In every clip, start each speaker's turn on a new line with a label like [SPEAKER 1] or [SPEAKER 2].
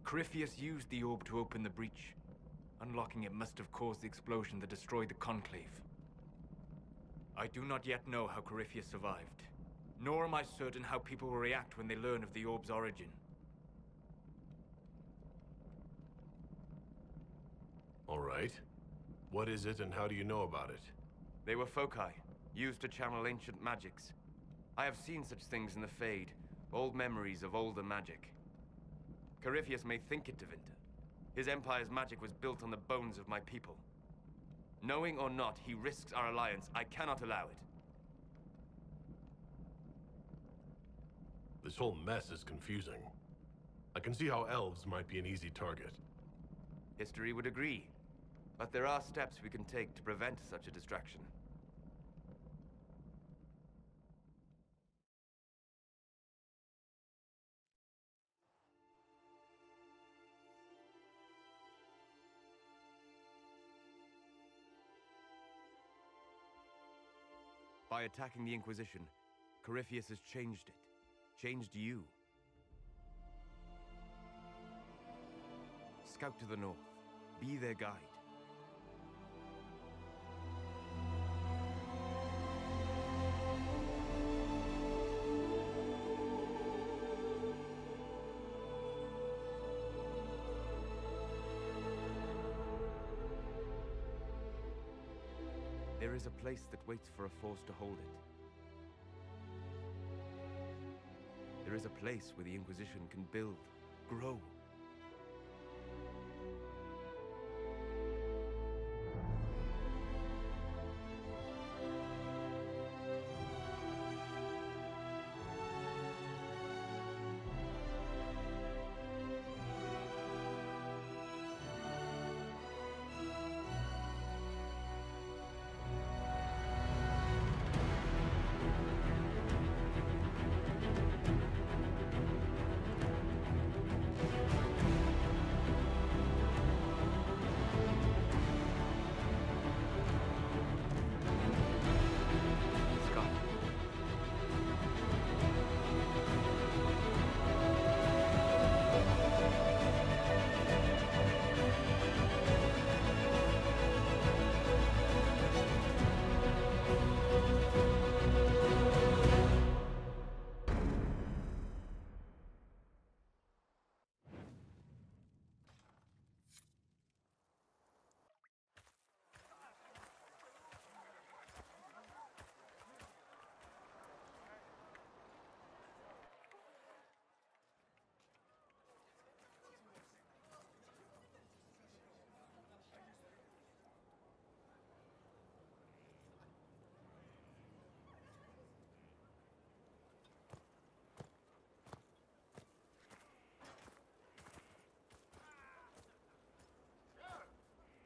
[SPEAKER 1] Corypheus used the orb to open the breach. Unlocking it must have caused the explosion that destroyed the Conclave. I do not yet know how Corypheus survived, nor am I certain how people will react when they learn of the orb's origin.
[SPEAKER 2] All right. What is it and how do you know about it?
[SPEAKER 1] They were foci, used to channel ancient magics. I have seen such things in the Fade, old memories of older magic. Corypheus may think it Tevinter. His empire's magic was built on the bones of my people. Knowing or not, he risks our alliance. I cannot allow it.
[SPEAKER 2] This whole mess is confusing. I can see how elves might be an easy target.
[SPEAKER 1] History would agree. But there are steps we can take to prevent such a distraction. By attacking the Inquisition, Corypheus has changed it. Changed you. Scout to the north. Be their guide. There is a place that waits for a force to hold it. There is a place where the Inquisition can build, grow.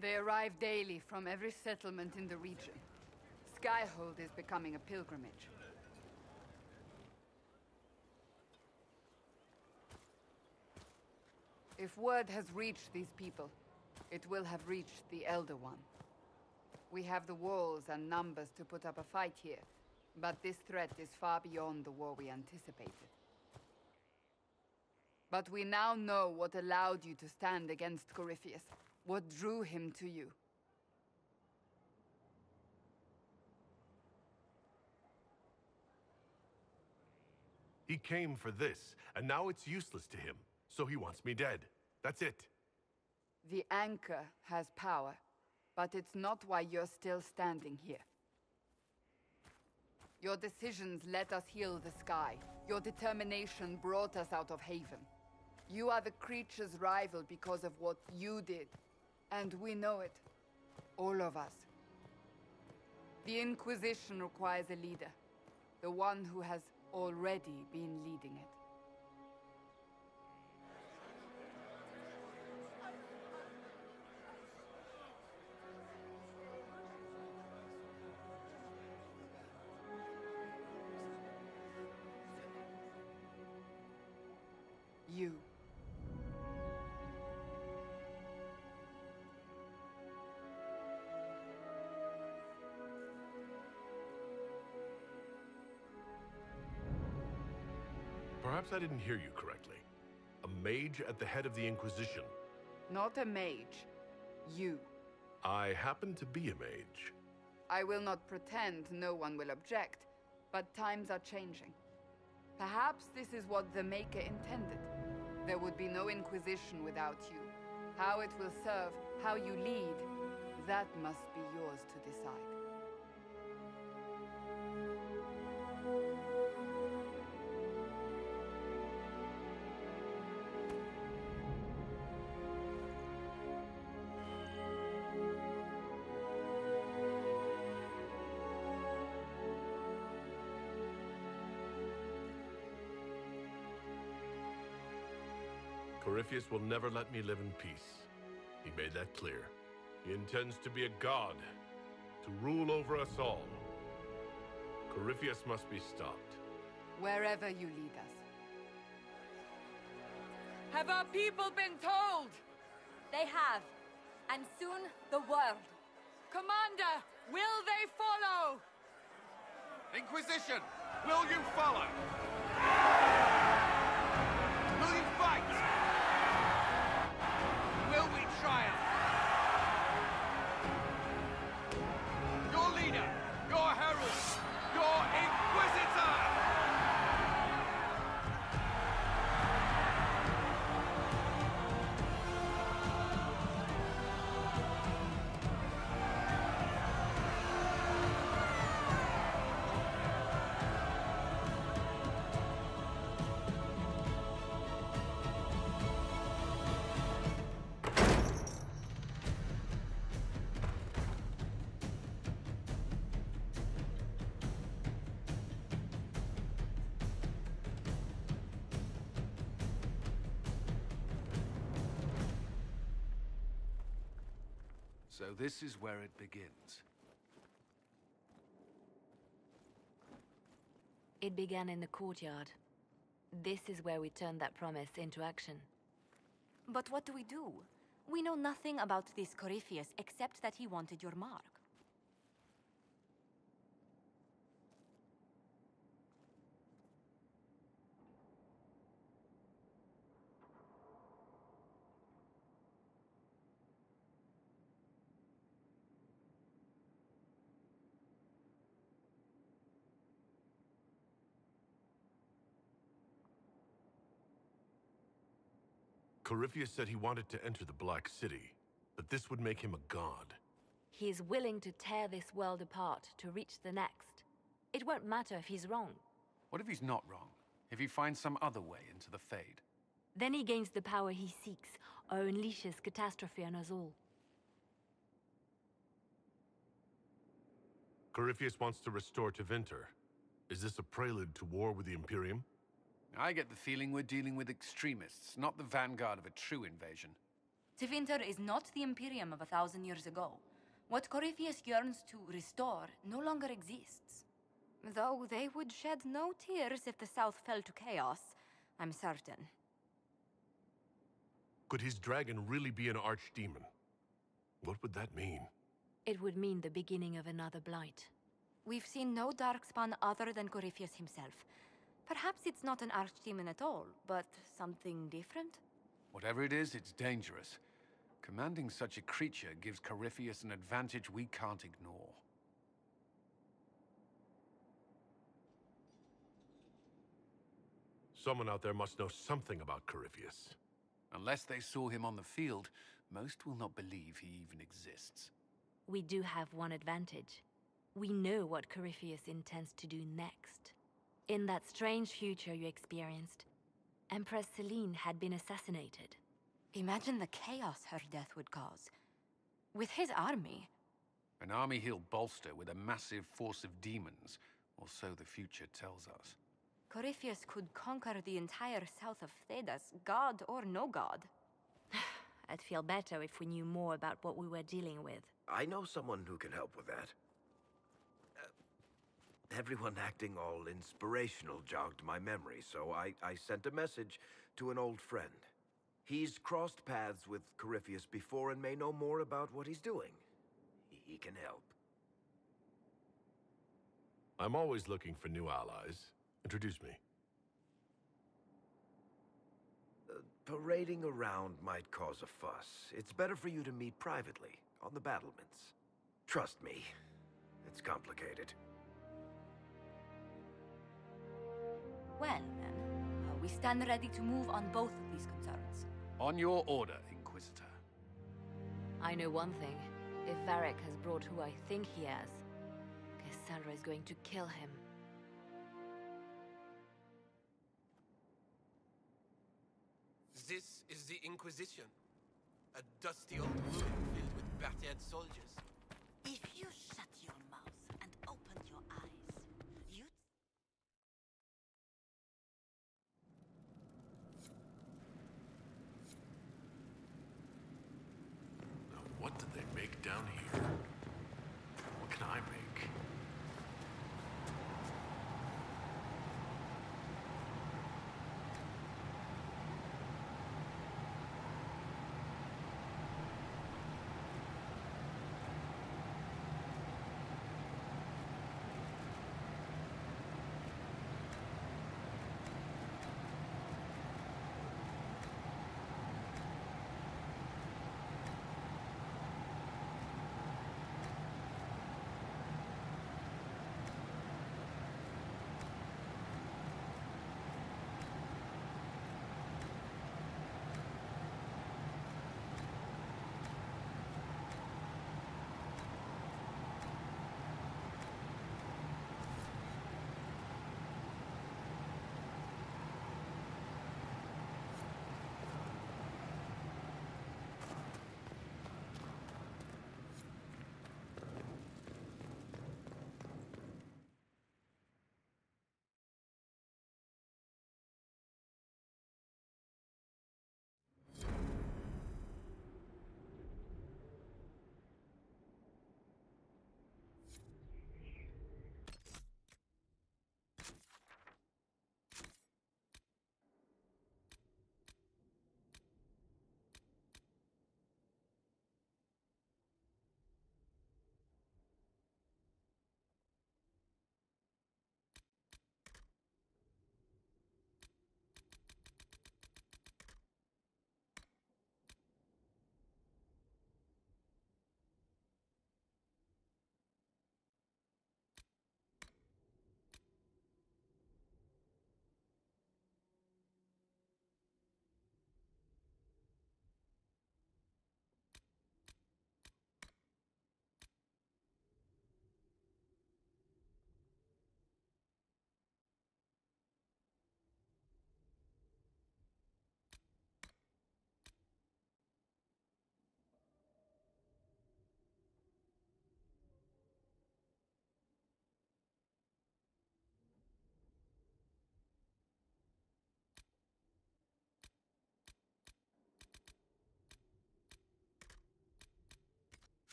[SPEAKER 3] They arrive daily from every settlement in the region. Skyhold is becoming a pilgrimage. If word has reached these people, it will have reached the Elder One. We have the walls and numbers to put up a fight here, but this threat is far beyond the war we anticipated. But we now know what allowed you to stand against Corypheus. What drew him to you?
[SPEAKER 2] He came for this, and now it's useless to him, so he wants me dead. That's it.
[SPEAKER 3] The Anchor has power, but it's not why you're still standing here. Your decisions let us heal the sky. Your determination brought us out of Haven. You are the creature's rival because of what you did. And we know it. All of us. The Inquisition requires a leader. The one who has already been leading it. You.
[SPEAKER 2] Perhaps I didn't hear you correctly. A mage at the head of the Inquisition.
[SPEAKER 3] Not a mage. You.
[SPEAKER 2] I happen to be a mage.
[SPEAKER 3] I will not pretend no one will object, but times are changing. Perhaps this is what the Maker intended. There would be no Inquisition without you. How it will serve, how you lead, that must be yours to decide.
[SPEAKER 2] Corypheus will never let me live in peace. He made that clear. He intends to be a god, to rule over us all. Corypheus must be stopped.
[SPEAKER 3] Wherever you lead us. Have our people been told?
[SPEAKER 4] They have. And soon, the world.
[SPEAKER 3] Commander, will they follow?
[SPEAKER 1] Inquisition, will you follow? Will you fight? Will we triumph? Your leader, your herald, your inquisitor!
[SPEAKER 5] So this is where it begins.
[SPEAKER 4] It began in the courtyard. This is where we turned that promise into action.
[SPEAKER 6] But what do? We know nothing about this Corypheus except that he wanted your mark.
[SPEAKER 2] Corypheus said he wanted to enter the Black City, that this would make him a god.
[SPEAKER 4] He is willing to tear this world apart to reach the next. It won't matter if he's wrong.
[SPEAKER 5] What if he's not wrong? If he finds some other way into the Fade?
[SPEAKER 4] Then he gains the power he seeks, or unleashes catastrophe on us all.
[SPEAKER 2] Corypheus wants to restore Tevinter. Is this a prelude to war with the Imperium?
[SPEAKER 5] I get the feeling we're dealing with extremists, not the vanguard of a true invasion.
[SPEAKER 6] Tevinter is not the Imperium of 1,000 years ago. What Corypheus yearns to restore no longer exists. Though they would shed no tears if the South fell to chaos, I'm certain.
[SPEAKER 2] Could his dragon really be an archdemon? What would that mean?
[SPEAKER 4] It would mean the beginning of another blight.
[SPEAKER 6] We've seen no darkspawn other than Corypheus himself. Perhaps it's not an archdemon at all, but something different?
[SPEAKER 5] Whatever it is, it's dangerous. Commanding such a creature gives Corypheus an advantage we can't ignore.
[SPEAKER 2] Someone out there must know something about Corypheus.
[SPEAKER 5] Unless they saw him on the field, most will not believe he even exists.
[SPEAKER 4] We do have one advantage. We know what Corypheus intends to do next. In that strange future you experienced, Empress Selene had been assassinated.
[SPEAKER 6] Imagine the chaos her death would cause. With his army.
[SPEAKER 5] An army he'll bolster with a massive force of demons, or so the future tells us.
[SPEAKER 6] Corypheus could conquer the entire south of Thedas, god or no god.
[SPEAKER 4] I'd feel better if we knew more about what we were dealing with.
[SPEAKER 7] I know someone who can help with that. Everyone acting all inspirational jogged my memory, so I sent a message to an old friend. He's crossed paths with Corypheus before and may know more about what he's doing. He can help.
[SPEAKER 2] I'm always looking for new allies. Introduce me.
[SPEAKER 7] parading around might cause a fuss. It's better for you to meet privately, on the battlements. Trust me, it's complicated.
[SPEAKER 6] Well, then, we stand ready to move on both of these concerns.
[SPEAKER 5] On your order, Inquisitor.
[SPEAKER 4] I know one thing. If Varric has brought who I think he has, Cassandra is going to kill him.
[SPEAKER 8] This is the Inquisition. A dusty old ruin filled with battered soldiers.
[SPEAKER 9] If you shut your mouth and open your eyes, you'd...
[SPEAKER 2] Now, what did they make down here? What can I make?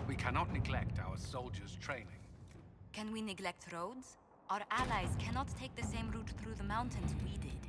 [SPEAKER 5] We cannot neglect our soldiers' training.
[SPEAKER 6] Can we neglect roads? Our allies cannot take the same route through the mountains we did.